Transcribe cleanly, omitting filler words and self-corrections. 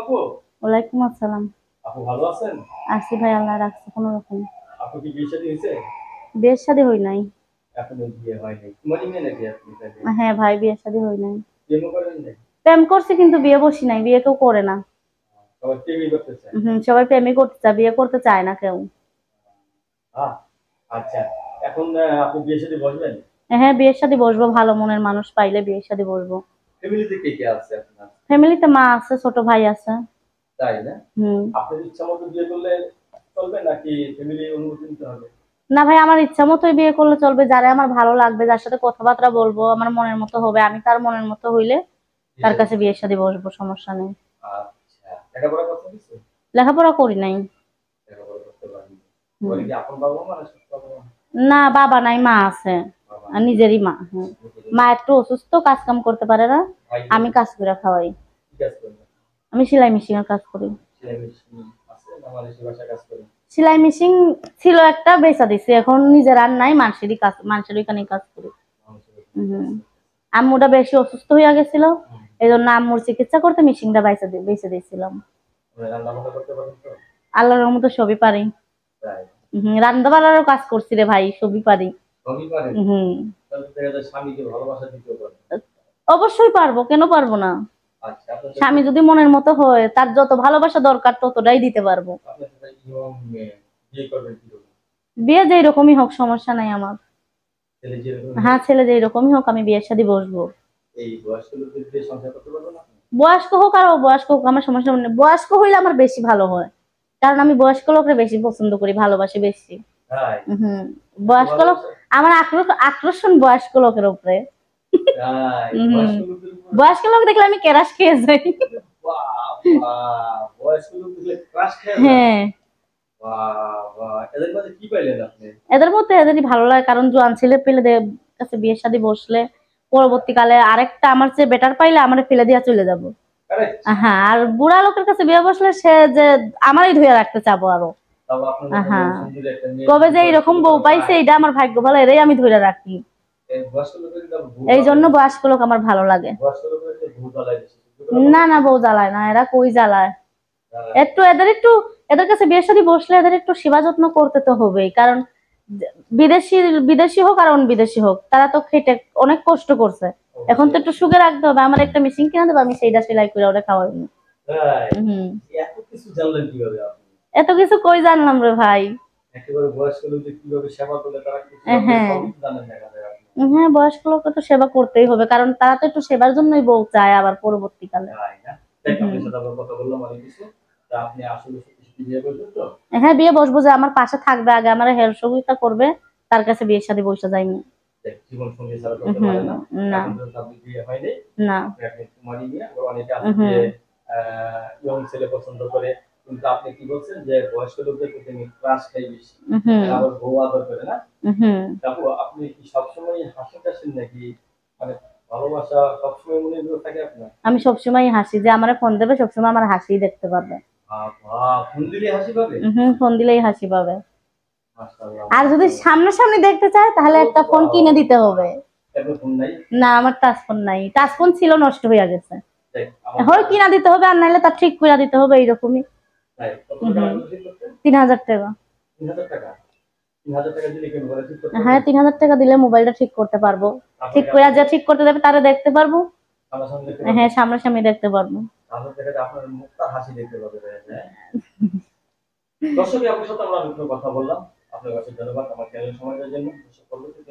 আপু। ওয়ালাইকুম আসসালাম। আপু ভালো আছেন? আছি ভাই, আল্লাহ রাখছে কোনো রকম। আপু কি বিয়ে শাদী হয়েছে? বিয়ের শাদী হই নাই। এখনো বিয়ে হয়নি। তোমারই মেয়ে নাকি আপনি তাহলে? হ্যাঁ ভাই, বিয়ের শাদী হই নাই। প্রেমও করেন নাই? প্রেম করছি কিন্তু বিয়ে বসি নাই, বিয়ে কেউ করে না। সবাই প্রেমই করতে চায়। সবাই প্রেমই করতে চায়, বিয়ে করতে চায় না কেউ। হ্যাঁ। আচ্ছা। এখন আপনি বিয়ে শাদী বসবেন? হ্যাঁ, বিয়ের শাদী বসবো, ভালো মনের মানুষ পাইলে বিয়ের শাদী বসবো। ফ্যামিলিতে কে কে আছে আপনার? ফ্যামিলিতে মা আছে, ছোট ভাই আছে। তাই না? হুম। আপনার ইচ্ছা মতো বিয়ে করলে চলবে নাকি ফ্যামিলির অনুমতি নিতে হবে? না ভাই, আমার ইচ্ছা মতোই বিয়ে করলে চলবে, যারা আমার ভালো লাগবে, যার সাথে কথাবার্তা বলবো, আমার মনের মতো হবে, আমি তার মনের মতো হইলে বিয়ে তার শাদী কাছে বিয়ের শাদী বসবো, সমস্যা নেই। আচ্ছা। লেখাপড়া করতে দিছে? লেখাপড়া করি নাই। লেখাপড়া করতে পারেনি। হুম। ওর কি আপন বাবা মা না শ্বশুর বাবা মা? না, বাবা নাই, মা আছে। বাবা আর নাই। নিজেরই মা, হ্যাঁ। নিজেরই মা মা। একটু অসুস্থ, কাজ কাম করতে পারে না। ভাই আমি কাজ করে খাওয়াই। কি কাজ করেন? আমি সেলাই মেশিন এর কাজ করি। সেলাই মেশিন আছে না মালয়েশিয়া বাসায় কাজ করেন? সেলাই মেশিন ছিল একটা, বেচা দিছি, এখন নিজের আর নাই, মানুষেরই কাজ, মানুষের ওইখানে কাজ করি। মানুষের ওখানে কাজ হম। করতেন। আম্মুটা বেশি অসুস্থ হইয়া গেছিল, হুম। এই জন্য আম্মুর চিকিৎসা করতে মেশিনটা বেচে দিয়েছিলাম। আপনি রান্না বান্না করতে পারেন তো? আল্লাহর রহমতে সবই পারি। তাই? রান্না বান্নারও কাজ করছি রে ভাই, সবই পারি। সবই পারেন? হম। তাহলে দেখা যায় স্বামীকে ভালোবাসা দিতেও পারেন। অবশ্যই পারবো, কেন পারবো না। আচ্ছা, আপনার সাথে স্বামী যদি মনের মতো হয়, তার যত ভালোবাসা দরকার ততটাই দিতে পারবো। আপনার সাথে ইমাম বিয়ে করবেন কিরকম? বিয়ে যেই রকমই হোক, সমস্যা নাই আমার। ছেলে যেরকম হ্যাঁ, হোক? ছেলে যেই রকমই হোক, আমি বিয়ের শাদী বসবো। এই বয়স্ক লোকদের দিয়ে সংসার করতে পারবেন আপনি? বয়স্ক হোক আর অবয়স্ক হোক, আমার সমস্যা নেই, বয়স্ক হইলে আমার বেশি ভালো হয়। কারণ আমি বয়স্ক লোকরে বেশি পছন্দ করি, ভালোবাসি বেশি। তাই? হম। এত বয়স্ক লোক, ভালোবাসা? আমার আকর্ষণ বয়স্ক লোকের উপরে। তাই? হম। বয়স্ক লোকদের উপরে? বয়স্ক লোক দেখলে আমি কেরাস খেয়ে যাই। বাবা! বয়স্ক লোক দেখলে ক্রাশ খেয়ে যান? হ্যাঁ। বাবা! এদের মাঝে কি পাইলেন আপনি? এদের মধ্যে এদেরই ভালো লাগে, কারণ জোয়ান ছেলে পেলে কাছে বিয়ের শাদী বসলে পরবর্তীকালে আরেকটা আমার চেয়ে বেটার পাইলে আমার ফেলে দিয়া চলে যাব। কারেক্ট? হ্যাঁ, আর বুড়া লোকের কাছে বিয়ে বসলে সে যে আমারই ধুয়ে রাখতে চাবো আরো। তাও আপনার মতো হ্যাঁ। সুন্দরী একটা মেয়ে কবে যদি যে বয়স্ক এইরকম বউ লোকেরা পাইছে, পায়, এটা আমার ভাগ্য ভালো, এরাই আমি ধরে রাখি। এই বয়স্ক লোকের কিন্তু আবার ভূত এই জ্বালায় জন্য বেশি। বয়স্ক লোক আমার ভালো লাগে। বয়স্ক লোকের একটা ভূত জ্বালায় বেশি। সত্যি কথা না বলেন না, তো? বউ জ্বালায় না, এরা কই জ্বালায়। জ্বালায় না। একটু এদের কাছে বিয়ের শাদী বসলে এদের একটু সেবা যত্ন করতে তো হবেই, কারণ বিদেশি বিদেশি হোক আর বিদেশি হোক, তারা তো খেটে অনেক কষ্ট করছে। এখন তো অবশ্যই। একটু সুখে রাখতে হবে, আমার একটা মেশিন কিনে দেবো, আমি সেইটা সেলাই করে ওরা খাওয়াই। তাই? হম। এত কিছু জানলেন কিভাবে আপনি? এত কিছু কই জানলাম রে ভাই। একেবারে বয়স্ক লোকদের কিভাবে সেবা করলে তারা খুশি হবে হ্যাঁ। সবই তো জানেন দেখা যায় আপনি। হ্যাঁ, বয়স্ক লোককে তো সেবা করতেই হবে, কারণ তারা তো একটু সেবার জন্যই বউ চায় আবার পরবর্তীকালে। তাই না? দেখ হুম। আপনার সাথে আবার কথা বললাম অনেক কিছু। তা আপনি আসলে সত্যি সত্যি বিয়ে করবেন তো? হ্যাঁ, বিয়ে বসবো, যে আমার পাশে থাকবে, আগে আমার হেল্প সহযোগিতা করবে, তার কাছে বিয়ের শাদী বসে যাইনি। দেখ জীবন সঙ্গী ছাড়া করতে হুম। পারে না। না। এখন পর্যন্ত আপনার বিয়ে হয়নি। না। আপনি এখন কুমারী মেয়ে। আবার অনেকে আছে যে হুম। ইয়ং ছেলে পছন্দ করে। কিন্তু আপনি কি বলছেন যে বয়স্ক লোকদের প্রতি আমি ক্রাশ খাই বেশি। হুম। তারা আবার বউ আদর করে না? হুম। তারপর আপনি কি সবসময় হাসি কাশেন নাকি মানে ভালোবাসা সবসময় মনে ভিতরে থাকে আপনার? আমি সবসময় হাসি, যে আমার ফোন দেবে সবসময় আমার হাসি দেখতে পাবে। বাবা! ফোন দিলেই হাসি পাবে? ফোন দিলেই হাসি পাবে। মাশাআল্লাহ, আর যদি মাশাআল্লাহ। সামনাসামনি দেখতে চায়, তাহলে একটা ফোন কিনে দিতে হবে। আপনার ফোন নাই? না, আমার টাচ ফোন নাই, টাচ ফোন ছিল, নষ্ট হয়ে গেছে। দেখ আমার হয় কিনা দিতে হবে, আর নাইলে তার ঠিক করে দিতে হবে, এইরকমই। তাই কত টাকা লাগবে ঠিক করতে? 3000 টাকা। ৩,০০০ টাকা? ৩,০০০ টাকা দিলে কি মোবাইল ঠিক করতে হ্যাঁ, পারবেন? 3000 টাকা দিলে মোবাইলটা ঠিক করতে পারবো। ঠিক আপনাকে করে যা ঠিক করতে দেবে তারা দেখতে পারবো। সামনাসামনি দেখতে হ্যাঁ, পারবেন? সামনাসামনি দেখতে পারবো। ১,০০০ টাকাতে আপনার মুখটা হাসি দেখতে পাবে দেখা যায়, হ্যাঁ? দর্শক আপনার সাথে আমরা অনেকগুলো কথা বললাম। আপনার কাছে ধন্যবাদ আমার চ্যানেল সময় দেওয়ার জন্য। দর্শক পরবর্তীতে